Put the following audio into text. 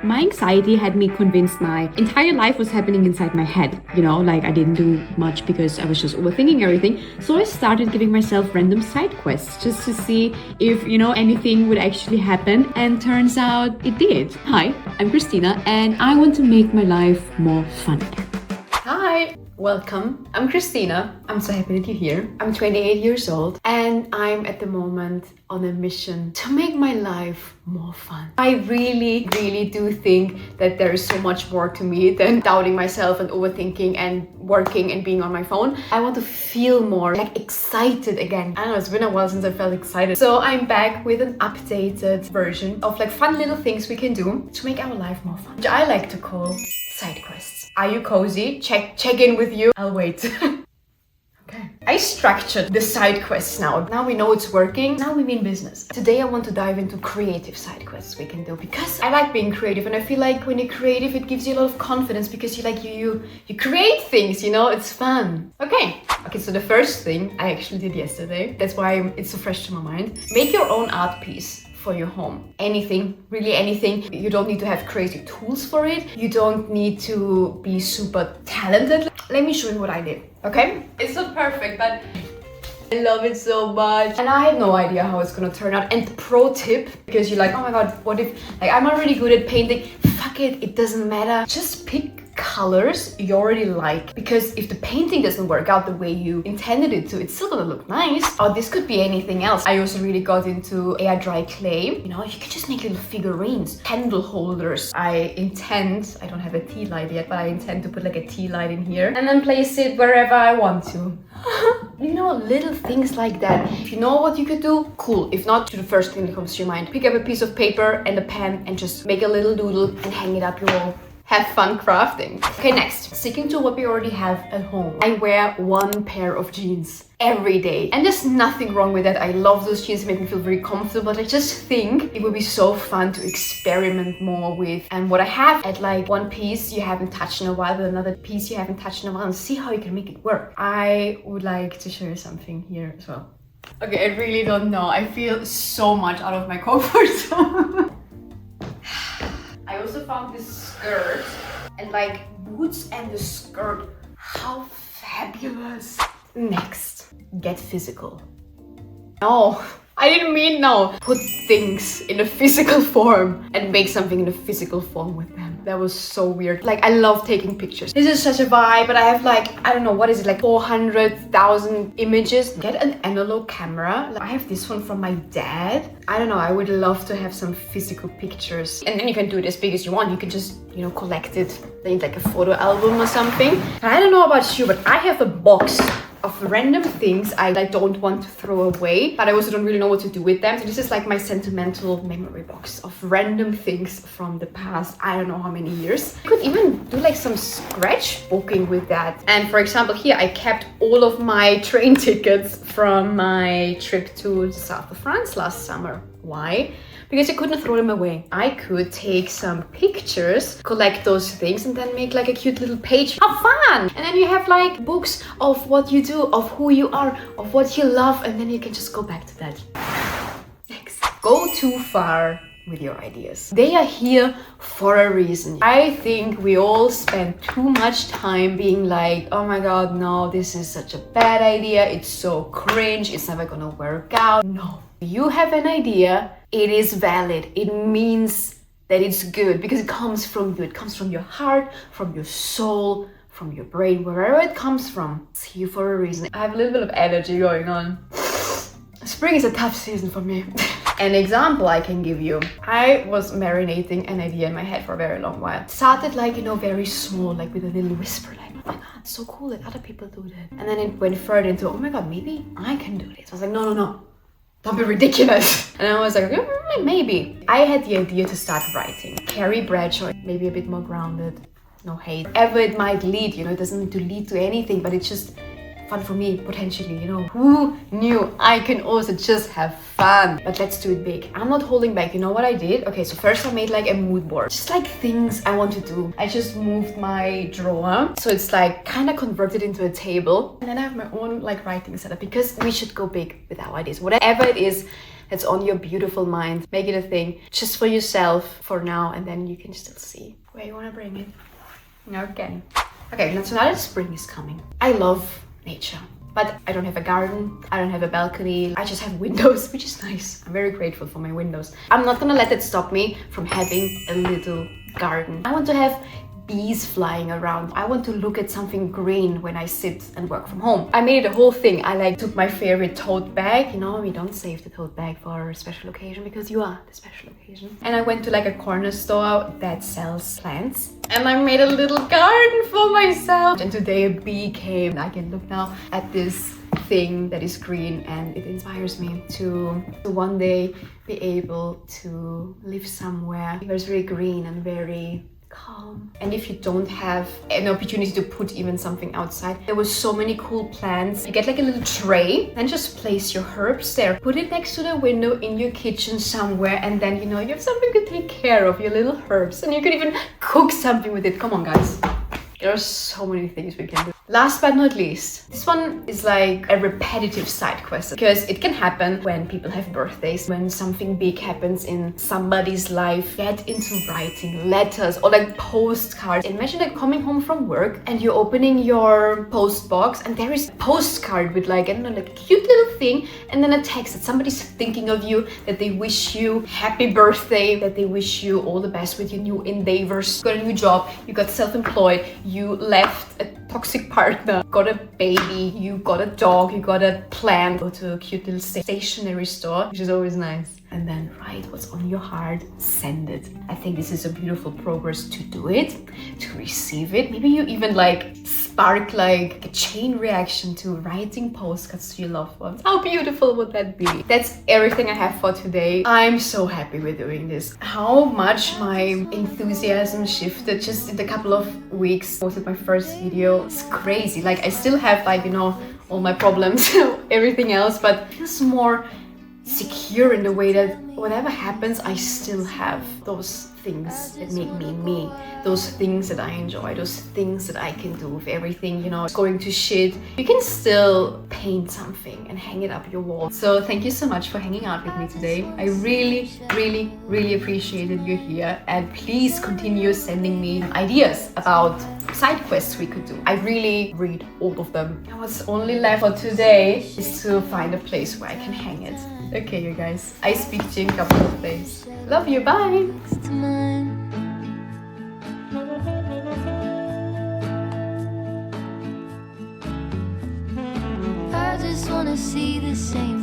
My anxiety had me convinced my entire life was happening inside my head. You know, like I didn't do much because I was just overthinking everything. So I started giving myself random side quests just to see if, anything would actually happen. And turns out it did. Hi, I'm Christina and I want to make my life more fun. Hi, welcome. I'm Christina. I'm so happy that you're here. I'm 28 years old and I'm at the moment on a mission to make my life more fun. I really do think that there is so much more to me than doubting myself and overthinking and working and being on my phone. I want to feel more like excited again. I don't know, it's been a while since I felt excited. So I'm back with an updated version of like fun little things we can do to make our life more fun, which I like to call side quests. Are you cozy? Check in with you. I'll wait. Okay. I structured the side quests now. Now we know it's working. Now we mean business. Today I want to dive into creative side quests we can do because I like being creative and I feel like when you're creative it gives you a lot of confidence because you create things, it's fun. Okay, so the first thing I actually did yesterday, that's why it's so fresh to my mind. Make your own art piece for your home. Anything, really anything. You don't need to have crazy tools for it. You don't need to be super talented. Let me show you what I did, okay? It's not perfect, but I love it so much. And I had no idea how it's gonna turn out. And pro tip, because you're like, oh my god, what if, I'm already good at painting. Fuck it, it doesn't matter. Just pick colors you already like, because if the painting doesn't work out the way you intended it to, it's still gonna look nice. Or this could be anything else. I also really got into air dry clay. You can just make little figurines, candle holders. I don't have a tea light yet, but I intend to put like a tea light in here and then place it wherever I want to. Little things like that. If you know what you could do, cool. If not, do the first thing that comes to your mind. Pick up a piece of paper and a pen and just make a little doodle and hang it up your wall. Have fun crafting. Okay, next, sticking to what we already have at home. I wear one pair of jeans every day. And there's nothing wrong with that. I love those jeans, they make me feel very comfortable. But I just think it would be so fun to experiment more with. And what I have at like one piece you haven't touched in a while with another piece you haven't touched in a while and see how you can make it work. I would like to show you something here as well. Okay, I really don't know. I feel so much out of my comfort zone. I also found this skirt and like boots and the skirt. How fabulous. Next, get physical. No, I didn't mean no. Put things in a physical form and make something in a physical form with them. That was so weird. I love taking pictures. This is such a vibe, but I have I don't know, what is it, 400,000 images. Get an analog camera. I have this one from my dad. I don't know, I would love to have some physical pictures. And then you can do it as big as you want. You can just, collect it in like a photo album or something. I don't know about you, but I have a box of random things I don't want to throw away, but I also don't really know what to do with them. So this is like my sentimental memory box of random things from the past, I don't know how many years. I could even do some scratchbooking with that. And for example, here I kept all of my train tickets from my trip to the south of France last summer. Why? Because I couldn't throw them away. I could take some pictures, collect those things, and then make a cute little page. How fun! And then you have books of what you do, of who you are, of what you love, and then you can just go back to that. Next, go too far with your ideas. They are here for a reason. I think we all spend too much time being oh my god, no, this is such a bad idea. It's so cringe. It's never gonna work out. No. You have an idea, it is valid. It means that it's good because it comes from you. It comes from your heart, from your soul, from your brain, wherever it comes from. It's here for a reason. I have a little bit of energy going on. Spring is a tough season for me. An example I can give you. I was marinating an idea in my head for a very long while. Started very small, with a little whisper, oh my god, it's so cool that other people do that. And then it went further into, oh my god, maybe I can do this. I was like, no. Don't be ridiculous. And I was like, maybe. I had the idea to start writing. Carrie Bradshaw, maybe a bit more grounded. No hate. Whatever it might lead, it doesn't need to lead to anything, but it's just fun for me, potentially, Who knew I can also just have fun? But let's do it big. I'm not holding back. You know what I did? Okay, so first I made a mood board. Just things I want to do. I just moved my drawer. So it's kind of converted into a table. And then I have my own writing setup because we should go big with our ideas. Whatever it is, that's on your beautiful mind. Make it a thing just for yourself for now, and then you can still see where you want to bring it. Okay. Okay, now that spring is coming. I love nature, but I don't have a garden, I don't have a balcony, I just have windows, which is nice. I'm very grateful for my windows. I'm not gonna let that stop me from having a little garden. I want to have bees flying around. I want to look at something green when I sit and work from home. I made it a whole thing. I like took my favorite tote bag. You know, we don't save the tote bag for a special occasion because you are the special occasion. And I went to like a corner store that sells plants. And I made a little garden for myself. And today a bee came. And I can look now at this thing that is green, and it inspires me to one day be able to live somewhere where it's very green and very calm. And if you don't have an opportunity to put even something outside, there were so many cool plants. You get like a little tray, then just place your herbs there, put it next to the window in your kitchen somewhere, and then you know you have something to take care of, your little herbs, and you can even cook something with it. Come on guys, there are so many things we can do. Last but not least, this one is like a repetitive side quest because it can happen when people have birthdays, when something big happens in somebody's life. Get into writing letters or like postcards. Imagine like coming home from work and you're opening your post box and there is a postcard with like, I don't know, like a cute little thing and then a text that somebody's thinking of you, that they wish you happy birthday, that they wish you all the best with your new endeavors. You got a new job, you got self-employed, you left a toxic partner, got a baby, you got a dog, you got a plant, go to a cute little stationery store, which is always nice. And then write what's on your heart, send it. I think this is a beautiful progress to do it, to receive it. Maybe you even like spark like a chain reaction to writing postcards to your loved ones. How beautiful would that be? That's everything I have for today. I'm so happy with doing this. How much my enthusiasm shifted just in a couple of weeks. I posted my first video. It's crazy. Like I still have like, you know, all my problems, everything else, but it feels more secure in the way that whatever happens, I still have those things that make me me, those things that I enjoy, those things that I can do with everything, you know, it's going to shit. You can still paint something and hang it up your wall. So thank you so much for hanging out with me today. I really, really, really appreciated you here, and please continue sending me ideas about side quests we could do. I really read all of them. And what's only left for today is to find a place where I can hang it. Okay, you guys, I speak to you in a couple of days. Love you, bye! I just wanna see the same